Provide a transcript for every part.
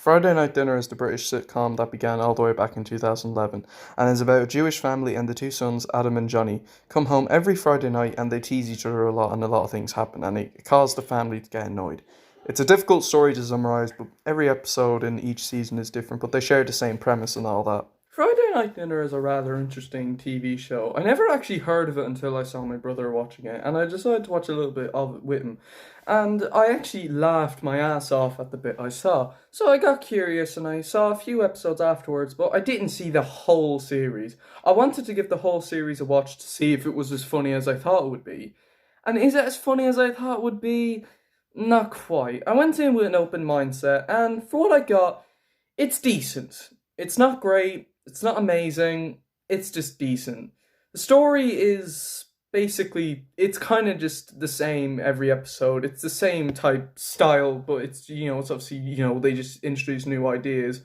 Friday Night Dinner is the British sitcom that began all the way back in 2011 and is about a Jewish family and the two sons, Adam and Johnny, come home every Friday night and they tease each other a lot and a lot of things happen and it caused the family to get annoyed. It's a difficult story to summarise, but every episode in each season is different, but they share the same premise and all that. Friday Night Dinner is a rather interesting TV show. I never actually heard of it until I saw my brother watching it, and I decided to watch a little bit of it with him. And I actually laughed my ass off at the bit I saw. So I got curious and I saw a few episodes afterwards, but I didn't see the whole series. I wanted to give the whole series a watch to see if it was as funny as I thought it would be. And is it as funny as I thought it would be? Not quite. I went in with an open mindset, and for what I got, it's decent. It's not great. It's not amazing, it's just decent. The story is basically, it's kind of just the same every episode. It's the same type style, but it's obviously, they just introduce new ideas.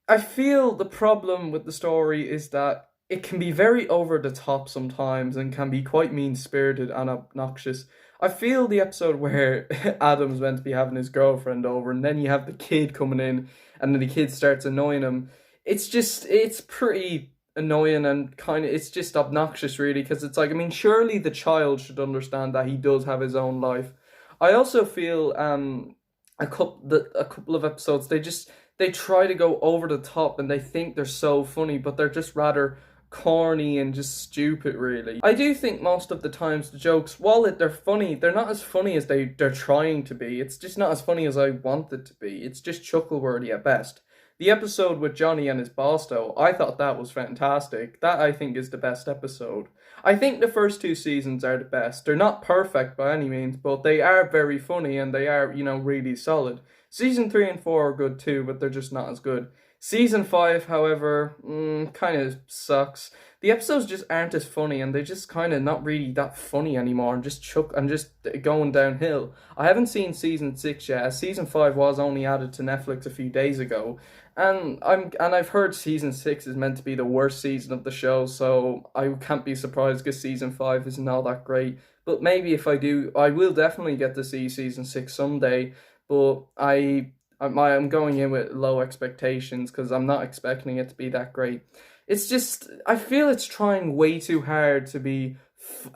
I feel the problem with the story is that it can be very over the top sometimes and can be quite mean-spirited and obnoxious. I feel the episode where Adam's meant to be having his girlfriend over and then you have the kid coming in and then the kid starts annoying him. It's pretty annoying and it's just obnoxious really, because it's like, I mean, surely the child should understand that he does have his own life. I also feel a couple of episodes, they try to go over the top and they think they're so funny, but they're just rather corny and just stupid really. I do think most of the times the jokes, while they're funny, they're not as funny as they're trying to be. It's just not as funny as I want it to be. It's just chuckle-worthy at best. The episode with Johnny and his boss, though, I thought that was fantastic. That, I think, is the best episode. I think the first two seasons are the best. They're not perfect by any means, but they are very funny and they are, really solid. Season 3 and 4 are good too, but they're just not as good. Season 5, however, kind of sucks. The episodes just aren't as funny and they're just kind of not really that funny anymore and just going downhill. I haven't seen season 6 yet, as season 5 was only added to Netflix a few days ago. And I've heard season 6 is meant to be the worst season of the show, so I can't be surprised because season 5 isn't all that great. But maybe if I do, I will definitely get to see season 6 someday. But I'm going in with low expectations because I'm not expecting it to be that great. It's just, I feel it's trying way too hard to be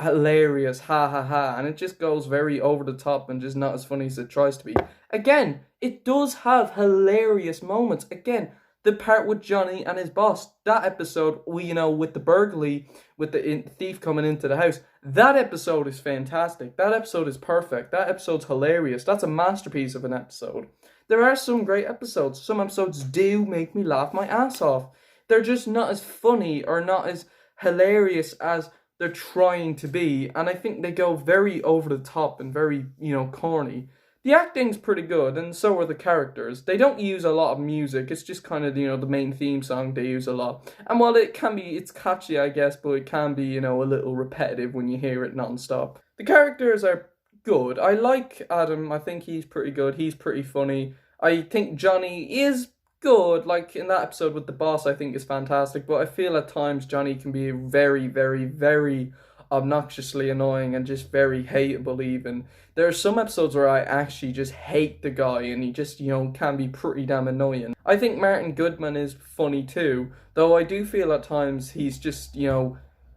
hilarious, ha ha ha, and it just goes very over the top and just not as funny as it tries to be. Again, it does have hilarious moments. Again, the part with Johnny and his boss, that episode, with the burglary, with the thief coming into the house, that episode is fantastic. That episode is perfect. That episode's hilarious. That's a masterpiece of an episode. There are some great episodes. Some episodes do make me laugh my ass off. They're just not as funny or not as hilarious as they're trying to be. And I think they go very over the top and very, corny. The acting's pretty good, and so are the characters. They don't use a lot of music. It's just kind of, the main theme song they use a lot. And while it's catchy, I guess, but it can be, a little repetitive when you hear it non-stop. The characters are good. I like Adam. I think he's pretty good. He's pretty funny. I think Johnny is good. Like in that episode with the boss, I think is fantastic. But I feel at times Johnny can be very, very, very obnoxiously annoying and just very hateable even. There are some episodes where I actually just hate the guy and he just, can be pretty damn annoying. I think Martin Goodman is funny too, though I do feel at times he's just,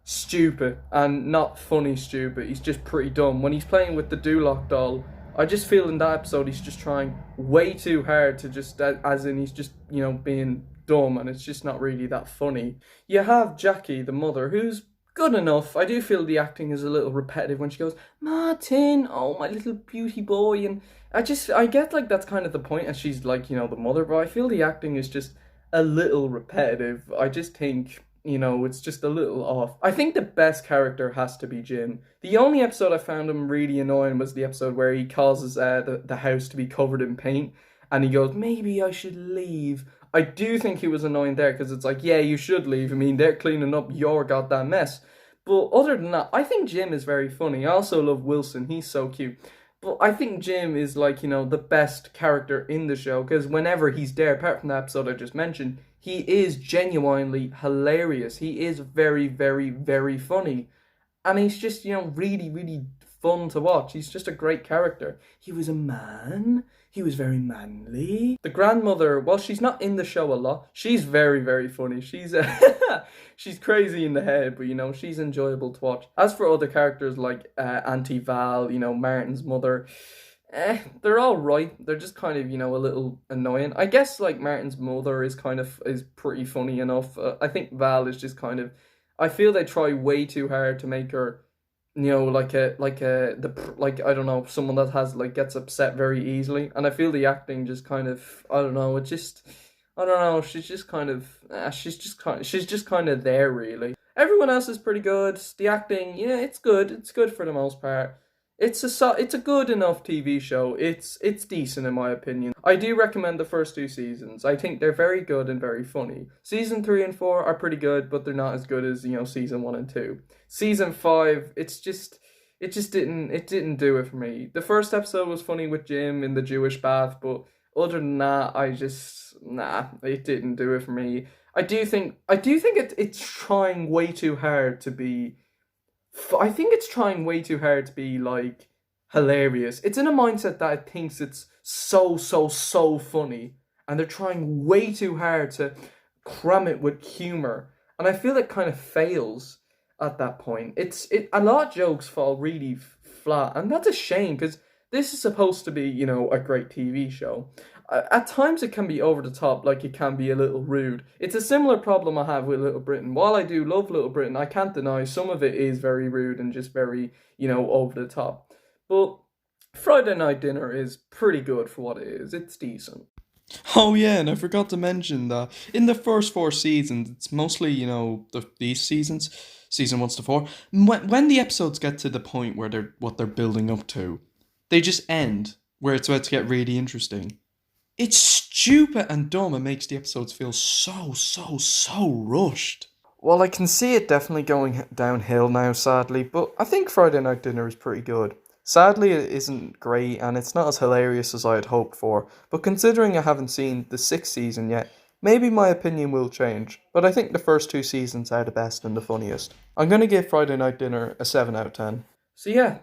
stupid and not funny stupid. He's just pretty dumb. When he's playing with the Duloc doll, I just feel in that episode he's just trying way too hard to just, as in he's just, being dumb and it's just not really that funny. You have Jackie, the mother, who's good enough. I do feel the acting is a little repetitive when she goes, Martin, oh my little beauty boy, and I get like that's kind of the point as she's like, the mother, but I feel the acting is just a little repetitive. I just think, it's just a little off. I think the best character has to be Jim. The only episode I found him really annoying was the episode where he causes the house to be covered in paint and he goes, maybe I should leave. I do think he was annoying there because it's like, yeah, you should leave. I mean, they're cleaning up your goddamn mess. But other than that, I think Jim is very funny. I also love Wilson. He's so cute. But I think Jim is like, the best character in the show because whenever he's there, apart from the episode I just mentioned, he is genuinely hilarious. He is very, very, very funny. And he's just, really, really fun to watch. He's just a great character. He was a man. He was very manly. The grandmother, well, she's not in the show a lot. She's very, very funny. She's she's crazy in the head, but she's enjoyable to watch. As for other characters like Auntie Val, Martin's mother, they're all right. They're just kind of, a little annoying. I guess like Martin's mother is pretty funny enough. I think Val is just kind of. I feel they try way too hard to make her, I don't know, someone that has like gets upset very easily. And I feel the acting just kind of, I don't know. It just, I don't know. She's just kind of, she's just kind of there really. Everyone else is pretty good. The acting, yeah, it's good. It's good for the most part. It's a good enough TV show. It's decent in my opinion. I do recommend the first two seasons. I think they're very good and very funny. Season 3 and 4 are pretty good, but they're not as good as, season 1 and 2. Season 5, it didn't do it for me. The first episode was funny with Jim in the Jewish bath, but other than that, it didn't do it for me. I do think it's trying way too hard to be. I think it's trying way too hard to be like hilarious. It's in a mindset that it thinks it's so funny, and they're trying way too hard to cram it with humor, and I feel it kind of fails at that point. A lot of jokes fall really flat, and that's a shame because this is supposed to be a great TV show. At times it can be over the top, like it can be a little rude. It's a similar problem I have with Little Britain. While I do love Little Britain, I can't deny some of it is very rude and just very, over the top. But Friday Night Dinner is pretty good for what it is. It's decent. Oh yeah, and I forgot to mention that in the first four seasons, it's mostly these seasons, season 1 to 4. When the episodes get to the point where they're building up to, they just end where it's about to get really interesting. It's stupid and dumb and makes the episodes feel so rushed. Well, I can see it definitely going downhill now, sadly, but I think Friday Night Dinner is pretty good. Sadly, it isn't great and it's not as hilarious as I had hoped for, but considering I haven't seen the 6th season yet, maybe my opinion will change. But I think the first 2 seasons are the best and the funniest. I'm going to give Friday Night Dinner a 7 out of 10. So yeah,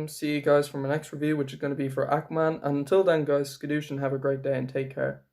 see you guys for my next review, which is going to be for Aquaman. And until then, guys, skadoosh and have a great day and take care.